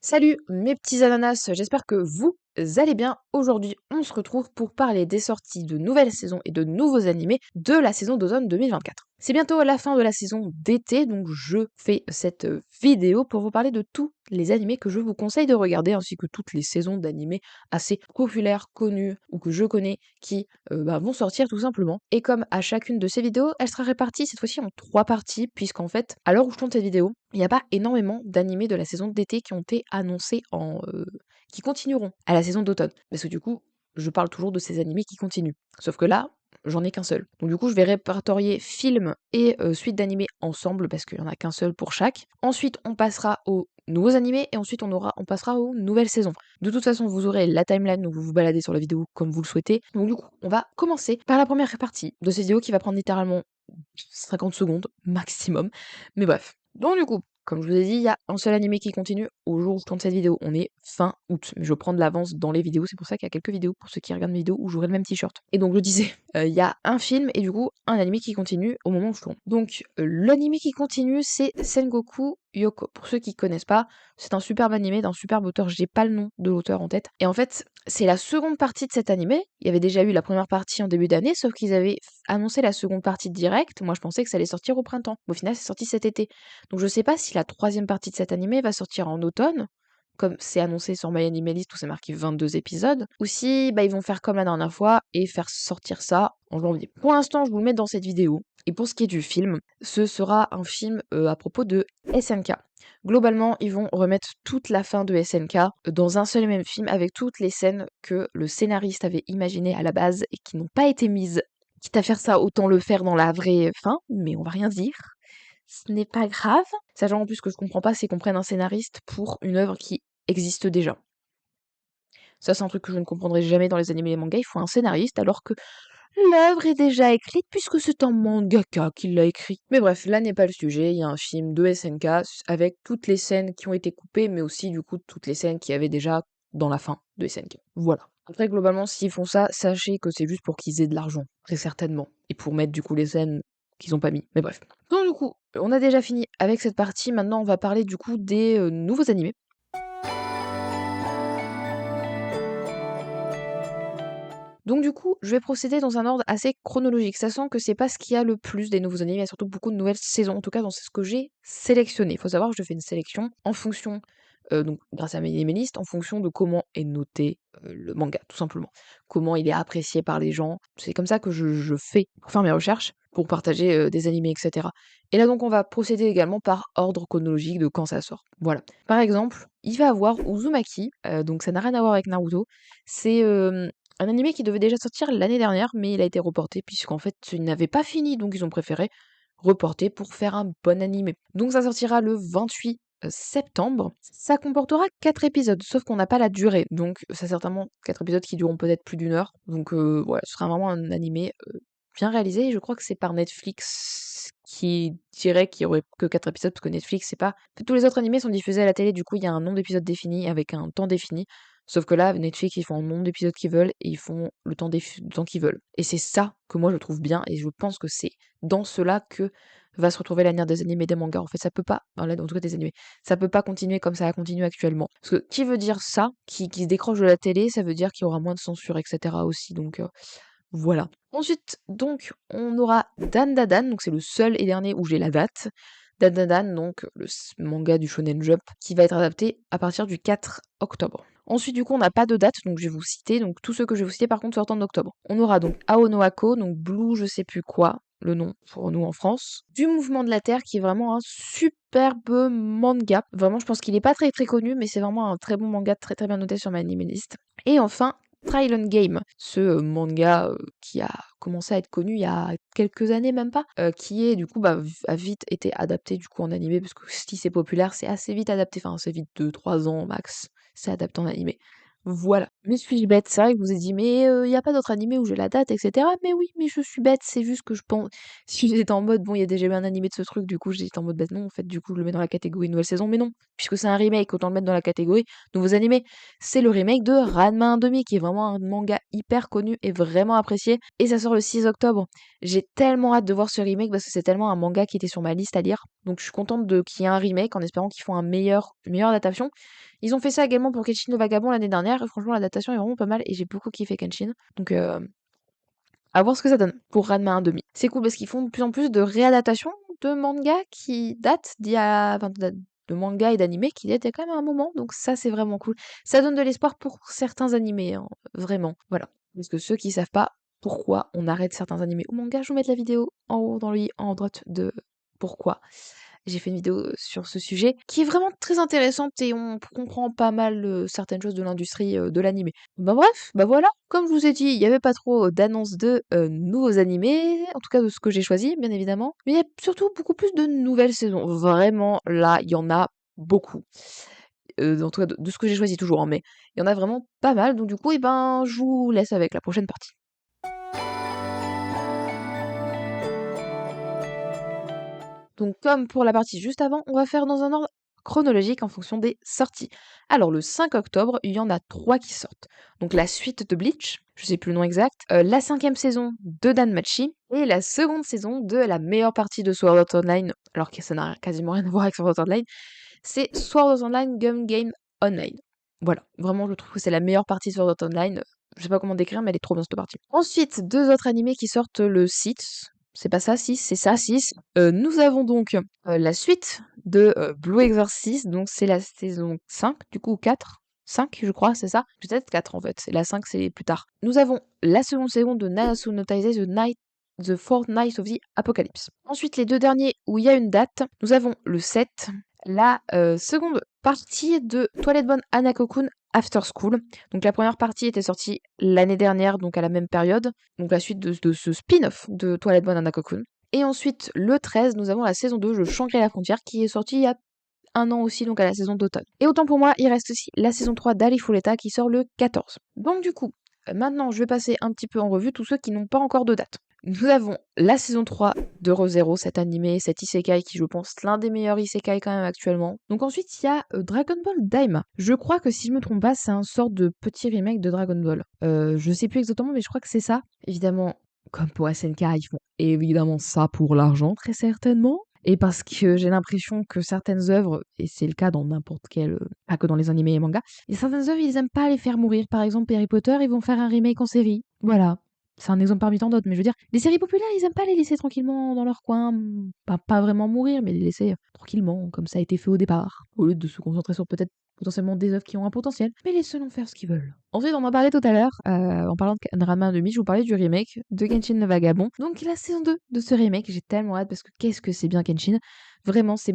Salut mes petits ananas, j'espère que vous allez bien. Aujourd'hui, on se retrouve pour parler des sorties de nouvelles saisons et de nouveaux animés de la saison d'automne 2024. C'est bientôt la fin de la saison d'été, donc je fais cette vidéo pour vous parler de tous les animés que je vous conseille de regarder, ainsi que toutes les saisons d'animés assez populaires, connus ou que je connais qui vont sortir tout simplement. Et comme à chacune de ces vidéos, elle sera répartie cette fois-ci en 3 parties, puisqu'en fait, à l'heure où je tourne cette vidéo, il n'y a pas énormément d'animés de la saison d'été qui ont été annoncés qui continueront à la saison d'automne. Parce que du coup, je parle toujours de ces animés qui continuent. Sauf que là, j'en ai qu'un seul. Donc du coup, je vais répertorier film et suite d'animés ensemble, parce qu'il n'y en a qu'un seul pour chaque. Ensuite, on passera aux nouveaux animés, et ensuite on passera aux nouvelles saisons. De toute façon, vous aurez la timeline où vous vous baladez sur la vidéo comme vous le souhaitez. Donc du coup, on va commencer par la première partie de cette vidéo qui va prendre littéralement 50 secondes maximum. Mais bref. Donc du coup, comme je vous ai dit, il y a un seul animé qui continue au jour où je tourne cette vidéo. On est fin août, mais je prends de l'avance dans les vidéos, c'est pour ça qu'il y a quelques vidéos pour ceux qui regardent mes vidéos où j'aurai le même t-shirt. Et donc je disais, il y a un film et du coup un animé qui continue au moment où je tourne. Donc l'animé qui continue, c'est Sengoku Yoko. Pour ceux qui connaissent pas, c'est un superbe animé d'un superbe auteur, j'ai pas le nom de l'auteur en tête. Et en fait, c'est la seconde partie de cet animé. Il y avait déjà eu la première partie en début d'année, sauf qu'ils avaient annoncé la seconde partie direct. Moi je pensais que ça allait sortir au printemps. Au final, c'est sorti cet été. Donc je sais pas si la troisième partie de cet animé va sortir en automne, comme c'est annoncé sur My Anime List où c'est marqué 22 épisodes, ou si ils vont faire comme la dernière fois et faire sortir ça en janvier. Pour l'instant, je vous le mets dans cette vidéo. Et pour ce qui est du film, ce sera un film à propos de SNK. Globalement, ils vont remettre toute la fin de SNK dans un seul et même film avec toutes les scènes que le scénariste avait imaginées à la base et qui n'ont pas été mises. Quitte à faire ça, autant le faire dans la vraie fin, mais on va rien dire. Ce n'est pas grave. Sachant en plus que je comprends pas, c'est qu'on prenne un scénariste pour une œuvre qui existe déjà. Ça, c'est un truc que je ne comprendrai jamais dans les animés et les mangas. Il faut un scénariste alors que l'œuvre est déjà écrite puisque c'est un mangaka qui l'a écrit. Mais bref, là n'est pas le sujet. Il y a un film de SNK avec toutes les scènes qui ont été coupées, mais aussi du coup toutes les scènes qui avaient déjà dans la fin de SNK. Voilà. Après, globalement, s'ils font ça, sachez que c'est juste pour qu'ils aient de l'argent, très certainement. Et pour mettre du coup les scènes qu'ils ont pas mis. Mais bref. Donc du coup, on a déjà fini avec cette partie. Maintenant, on va parler du coup des nouveaux animés. Donc du coup, je vais procéder dans un ordre assez chronologique, sachant que c'est pas ce qu'il y a le plus des nouveaux animés, il y a surtout beaucoup de nouvelles saisons, en tout cas dans ce que j'ai sélectionné. Il faut savoir que je fais une sélection en fonction, donc grâce à mes listes, en fonction de comment est noté le manga, tout simplement. Comment il est apprécié par les gens. C'est comme ça que je fais pour faire mes recherches, pour partager des animés, etc. Et là donc on va procéder également par ordre chronologique de quand ça sort. Voilà. Par exemple, il va avoir Uzumaki, donc ça n'a rien à voir avec Naruto, c'est un animé qui devait déjà sortir l'année dernière, mais il a été reporté puisqu'en fait il n'avait pas fini, donc ils ont préféré reporter pour faire un bon animé. Donc ça sortira le 28 septembre. Ça comportera 4 épisodes, sauf qu'on n'a pas la durée, donc c'est certainement 4 épisodes qui dureront peut-être plus d'une heure. Donc voilà, ce sera vraiment un animé bien réalisé, et je crois que c'est par Netflix qui dirait qu'il y aurait que 4 épisodes, parce que Netflix, c'est pas... Tous les autres animés sont diffusés à la télé, du coup il y a un nombre d'épisodes défini avec un temps défini. Sauf que là, Netflix, ils font un nombre d'épisodes qu'ils veulent et ils font le temps qu'ils veulent. Et c'est ça que moi je trouve bien, et je pense que c'est dans cela que va se retrouver l'avenir des animés et des mangas. En fait, ça peut pas, en tout cas des animés, ça peut pas continuer comme ça continue actuellement. Parce que qui veut dire ça, qui se décroche de la télé, ça veut dire qu'il y aura moins de censure, etc. aussi. Donc voilà. Ensuite, donc, on aura Dan Da Dan, donc c'est le seul et dernier où j'ai la date. Dan Da Dan, donc le manga du Shonen Jump, qui va être adapté à partir du 4 octobre. Ensuite, du coup, on n'a pas de date, donc je vais vous citer. Donc tous ceux que je vais vous citer, par contre, sortent en octobre. On aura donc Aono Ako, donc Blue je sais plus quoi, le nom pour nous en France, du Mouvement de la Terre, qui est vraiment un superbe manga. Vraiment, je pense qu'il est pas très très connu, mais c'est vraiment un très bon manga, très très bien noté sur ma anime list. Et enfin, Trilon Game, ce manga qui a commencé à être connu il y a quelques années même pas, qui est du coup a vite été adapté du coup en animé, parce que si c'est populaire, c'est assez vite adapté, enfin assez vite, 2-3 ans max, c'est adapté en animé. Voilà. Mais suis-je bête? C'est vrai que je vous ai dit, mais il y a pas d'autres animés où j'ai la date, etc. Mais oui, mais je suis bête, c'est juste que je pense. Si j'étais en mode, bon, il y a déjà eu un animé de ce truc, du coup j'étais en mode, bah non, en fait, du coup je le mets dans la catégorie nouvelle saison, mais non, puisque c'est un remake, autant le mettre dans la catégorie nouveaux animés. C'est le remake de Ranma 1/2, qui est vraiment un manga hyper connu et vraiment apprécié, et ça sort le 6 octobre. J'ai tellement hâte de voir ce remake parce que c'est tellement un manga qui était sur ma liste à lire, donc je suis contente de qu'il y ait un remake en espérant qu'ils font une meilleure adaptation. Ils ont fait ça également pour Kenshin le Vagabond l'année dernière, et franchement l'adaptation est vraiment pas mal, et j'ai beaucoup kiffé Kenshin. Donc à voir ce que ça donne pour Ranma 1/2. C'est cool parce qu'ils font de plus en plus de réadaptations de mangas qui datent de mangas et d'animés qui datent il y a quand même un moment, donc ça c'est vraiment cool. Ça donne de l'espoir pour certains animés, hein, vraiment. Voilà. Parce que ceux qui savent pas pourquoi on arrête certains animés ou mangas, je vous mets la vidéo en haut dans le i en droite de pourquoi. J'ai fait une vidéo sur ce sujet qui est vraiment très intéressante et on comprend pas mal certaines choses de l'industrie de l'animé. Bah bref, bah voilà, comme je vous ai dit, il n'y avait pas trop d'annonces de nouveaux animés, en tout cas de ce que j'ai choisi, bien évidemment. Mais il y a surtout beaucoup plus de nouvelles saisons. Vraiment, là, il y en a beaucoup. En tout cas, de ce que j'ai choisi toujours, hein, mais il y en a vraiment pas mal. Donc du coup, eh ben, je vous laisse avec la prochaine partie. Donc comme pour la partie juste avant, on va faire dans un ordre chronologique en fonction des sorties. Alors le 5 octobre, il y en a 3 qui sortent. Donc la suite de Bleach, je sais plus le nom exact, la 5e saison de Danmachi, et la seconde saison de la meilleure partie de Sword Art Online, alors que ça n'a quasiment rien à voir avec Sword Art Online, c'est Sword Art Online Gun Game Online. Voilà, vraiment je trouve que c'est la meilleure partie de Sword Art Online. Je sais pas comment décrire, mais elle est trop bien cette partie. Ensuite, 2 autres animés qui sortent le 6. C'est pas ça, 6, c'est ça, 6. Nous avons donc la suite de Blue Exorcist, donc c'est la saison 5, du coup, ou 4. 5, je crois, c'est ça. Peut-être 4 en fait. La 5, c'est plus tard. Nous avons la seconde saison de Nanatsu no Taizai, The Fourth Night of the Apocalypse. Ensuite, les 2 derniers où il y a une date, nous avons le 7, la seconde partie de Toilette Bonne Hanako-kun After School. Donc la première partie était sortie l'année dernière, donc à la même période. Donc la suite de ce spin-off de Toilette Bonne Hanako-kun. Et ensuite, le 13, nous avons la saison 2, de Shangri-La Frontière, qui est sortie il y a un an aussi, donc à la saison d'automne. Et autant pour moi, il reste aussi la saison 3 d'Ali Fuleta qui sort le 14. Donc du coup, maintenant je vais passer un petit peu en revue tous ceux qui n'ont pas encore de date. Nous avons la saison 3 de Re:Zero, cet animé, cet isekai qui je pense l'un des meilleurs isekai quand même actuellement. Donc ensuite il y a Dragon Ball Daima. Je crois que si je me trompe pas, c'est un sort de petit remake de Dragon Ball. Je sais plus exactement mais je crois que c'est ça. Évidemment, comme pour SNK, ils font évidemment ça pour l'argent très certainement. Et parce que j'ai l'impression que certaines œuvres, et c'est le cas dans n'importe quel, pas que dans les animés et mangas, et certaines œuvres, ils aiment pas les faire mourir. Par exemple, Harry Potter, ils vont faire un remake en série. Voilà. C'est un exemple parmi tant d'autres, mais je veux dire, les séries populaires, ils aiment pas les laisser tranquillement dans leur coin, pas vraiment mourir, mais les laisser tranquillement, comme ça a été fait au départ, au lieu de se concentrer sur peut-être potentiellement des œuvres qui ont un potentiel, mais laissez-les faire ce qu'ils veulent. Ensuite, on en parlait tout à l'heure, en parlant de Ranma 1/2, je vous parlais du remake de Kenshin le Vagabond. Donc la saison 2 de ce remake, j'ai tellement hâte parce que qu'est-ce que c'est bien Kenshin. Vraiment, c'est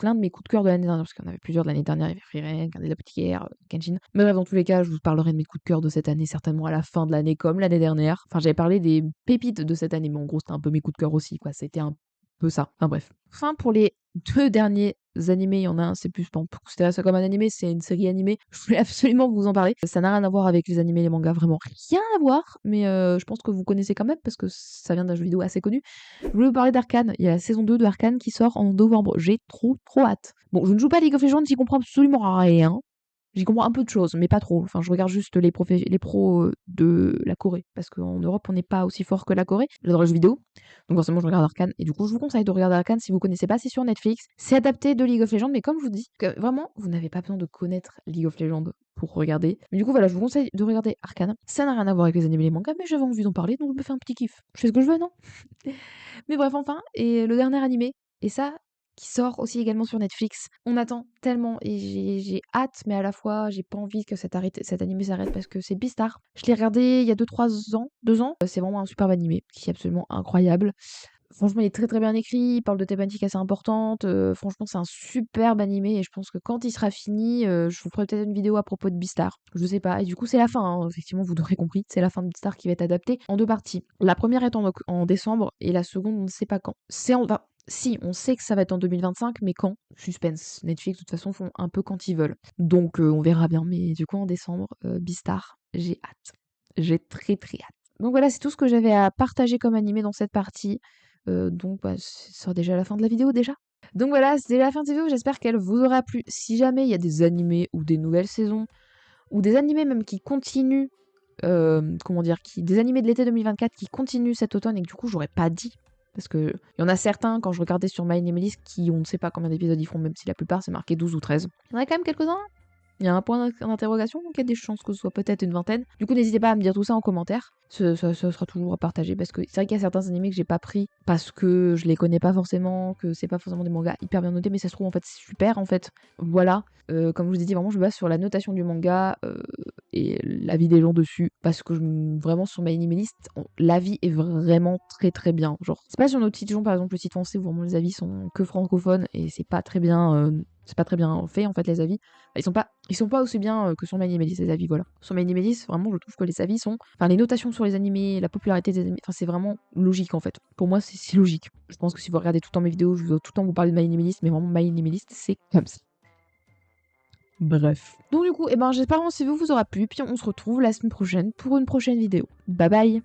l'un de mes coups de cœur de l'année dernière, parce qu'il y en avait plusieurs de l'année dernière, il y avait Frieren, Gardez la petite guerre, Kenshin. Mais bref, dans tous les cas, je vous parlerai de mes coups de cœur de cette année, certainement à la fin de l'année, comme l'année dernière. Enfin, j'avais parlé des pépites de cette année, mais en gros, c'était un peu mes coups de cœur aussi, quoi. C'était un peu ça. Enfin bref. Enfin, pour les 2 derniers animés, il y en a un, c'est plus, bon, pour considérer ça comme un animé, c'est une série animée. Je voulais absolument vous en parler. Ça n'a rien à voir avec les animés et les mangas, vraiment rien à voir, mais je pense que vous connaissez quand même parce que ça vient d'un jeu vidéo assez connu. Je voulais vous parler d'Arcane. Il y a la saison 2 de Arcane qui sort en novembre. J'ai trop hâte. Bon, je ne joue pas à League of Legends, j'y comprends absolument rien. J'y comprends un peu de choses, mais pas trop. Enfin, je regarde juste les pros de la Corée. Parce qu'en Europe, on n'est pas aussi fort que la Corée. J'adore les jeux vidéo. Donc forcément, je regarde Arcane. Et du coup, je vous conseille de regarder Arcane si vous connaissez pas. C'est sur Netflix. C'est adapté de League of Legends. Mais comme je vous dis, que vraiment, vous n'avez pas besoin de connaître League of Legends pour regarder. Mais du coup, voilà, je vous conseille de regarder Arcane. Ça n'a rien à voir avec les animés et les mangas, mais j'avais envie d'en parler. Donc je me fais un petit kiff. Je fais ce que je veux, non? Mais bref, enfin. Et le dernier animé. Et ça, qui sort aussi également sur Netflix. On attend tellement et j'ai hâte, mais à la fois j'ai pas envie que cet animé s'arrête parce que c'est Beastar. Je l'ai regardé il y a 2-3 ans, 2 ans. C'est vraiment un superbe animé qui est absolument incroyable. Franchement, il est très bien écrit, il parle de thématiques assez importantes. Franchement, c'est un superbe animé et je pense que quand il sera fini, je vous ferai peut-être une vidéo à propos de Beastar. Je sais pas. Et du coup, c'est la fin, hein, effectivement, vous l'aurez compris. C'est la fin de Beastar qui va être adaptée en 2 parties. La première est en décembre et la seconde, on ne sait pas quand. Enfin, si, on sait que ça va être en 2025, mais quand? Suspense. Netflix, de toute façon, font un peu quand ils veulent. Donc, on verra bien. Mais du coup, en décembre, Beastar, j'ai hâte. J'ai très hâte. Donc voilà, c'est tout ce que j'avais à partager comme animé dans cette partie. Donc, bah, ce sera déjà la fin de la vidéo, déjà. Donc voilà, c'est déjà la fin de cette vidéo. J'espère qu'elle vous aura plu. Si jamais il y a des animés ou des nouvelles saisons, ou des animés même qui continuent, comment dire, des animés de l'été 2024 qui continuent cet automne et que du coup, j'aurais pas dit. Parce que il y en a certains, quand je regardais sur My Anime List, qui on ne sait pas combien d'épisodes ils font, même si la plupart c'est marqué 12 ou 13. Il y en a quand même quelques-uns Il y a un point d'interrogation, donc il y a des chances que ce soit peut-être une vingtaine. Du coup, n'hésitez pas à me dire tout ça en commentaire. Ce sera toujours à partager parce que c'est vrai qu'il y a certains animés que j'ai pas pris parce que je les connais pas forcément, que c'est pas forcément des mangas hyper bien notés, mais ça se trouve en fait c'est super en fait. Voilà. Comme je vous ai dit, vraiment je me base sur la notation du manga et l'avis des gens dessus parce que vraiment sur My Anime List, l'avis est vraiment très très bien. Genre, c'est pas sur notre site, par exemple le site français où vraiment les avis sont que francophones et c'est pas très bien. C'est pas très bien fait en fait les avis. Ils sont pas aussi bien que sur My Anime List, les avis, voilà. Sur My Anime List, vraiment je trouve que les avis sont. Enfin les notations sur les animés, la popularité des animés, enfin c'est vraiment logique en fait. Pour moi c'est logique. Je pense que si vous regardez tout le temps mes vidéos, je vais tout le temps vous parler de My Anime List, mais vraiment My Anime List c'est comme ça. Bref. Donc du coup, j'espère vraiment que cette vidéo vous aura plu, puis on se retrouve la semaine prochaine pour une prochaine vidéo. Bye bye.